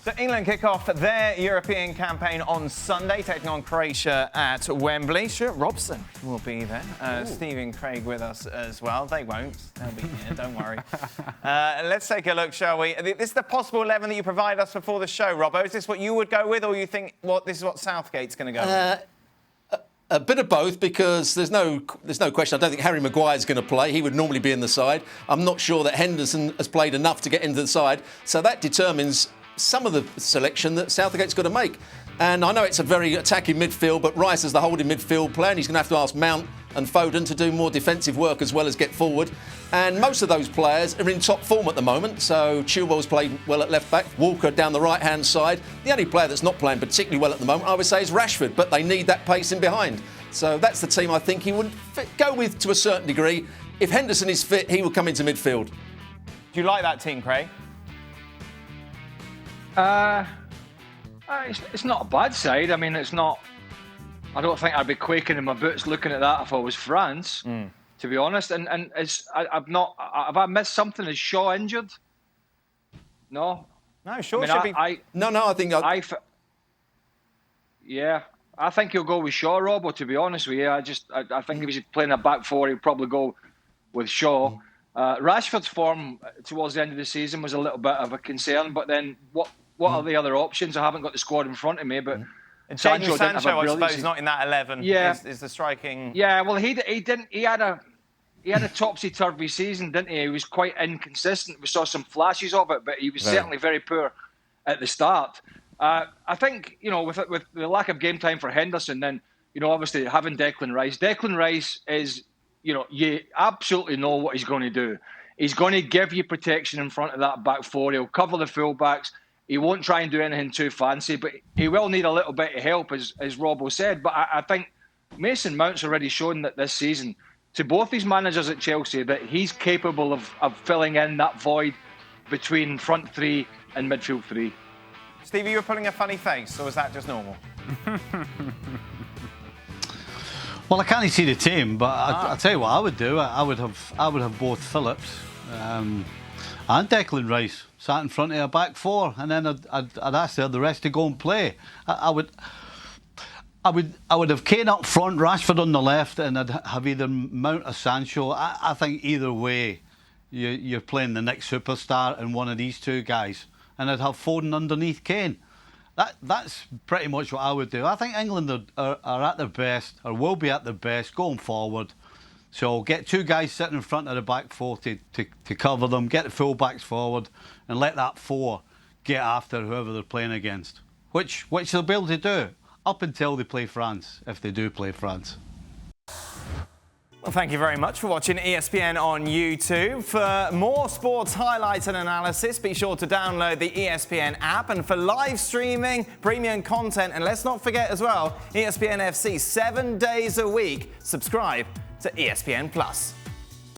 So England kick off their European campaign on Sunday, taking on Croatia at Wembley. Stewart, Robson will be there. Steve and Craig with us as well. They won't. They'll be here, don't worry. Let's take a look, shall we? This is the possible 11 that you provide us before the show, Robbo. Is this what you would go with, or you think this is what Southgate's going to go with? A bit of both, because there's no question. I don't think Harry Maguire's going to play. He would normally be in the side. I'm not sure that Henderson has played enough to get into the side. So that determines some of the selection that Southgate's got to make. And I know it's a very attacking midfield, but Rice is the holding midfield player, and he's going to have to ask Mount and Foden to do more defensive work as well as get forward. And most of those players are in top form at the moment. So Chilwell's played well at left back, Walker down the right-hand side. The only player that's not playing particularly well at the moment, I would say, is Rashford, but they need that pace in behind. So that's the team I think he would go with to a certain degree. If Henderson is fit, he will come into midfield. Do you like that team, Craig? It's not a bad side. I mean, it's not. I don't think I'd be quaking in my boots looking at that if I was France, to be honest. And I've not. Have I missed something? Is Shaw injured? No. No, Shaw should be. No. I think. Yeah, I think he'll go with Shaw, Robbo. To be honest with you, I think if he's playing a back four, he'll probably go with Shaw. Rashford's form towards the end of the season was a little bit of a concern, but then what are the other options? I haven't got the squad in front of me, but Sancho, I suppose, not in that 11. Yeah, is the striking. Yeah, well, he didn't. He had a topsy-turvy season, didn't he? He was quite inconsistent. We saw some flashes of it, but he was certainly very poor at the start. I think, with the lack of game time for Henderson, then obviously having Declan Rice. Declan Rice is. You absolutely know what he's going to do. He's going to give you protection in front of that back four. He'll cover the fullbacks. He won't try and do anything too fancy, but he will need a little bit of help, as Robbo said. But I think Mason Mount's already shown that this season, to both these managers at Chelsea, that he's capable of filling in that void between front three and midfield three. Stevie, you were putting a funny face, or was that just normal? Well, I can't see the team, but I'll tell you what I would do. I would have both Phillips and Declan Rice sat in front of a back four, and then I'd ask the rest to go and play. I would have Kane up front, Rashford on the left, and I'd have either Mount or Sancho. I think either way, you're playing the next superstar in one of these two guys, and I'd have Foden underneath Kane. That's pretty much what I would do. I think England are at their best, or will be at their best, going forward. So get two guys sitting in front of the back four to cover them, get the full-backs forward, and let that four get after whoever they're playing against, which they'll be able to do up until they play France, if they do play France. Well, thank you very much for watching ESPN on YouTube. For more sports highlights and analysis, be sure to download the ESPN app. And for live streaming, premium content, and let's not forget as well, ESPN FC 7 days a week. Subscribe to ESPN+.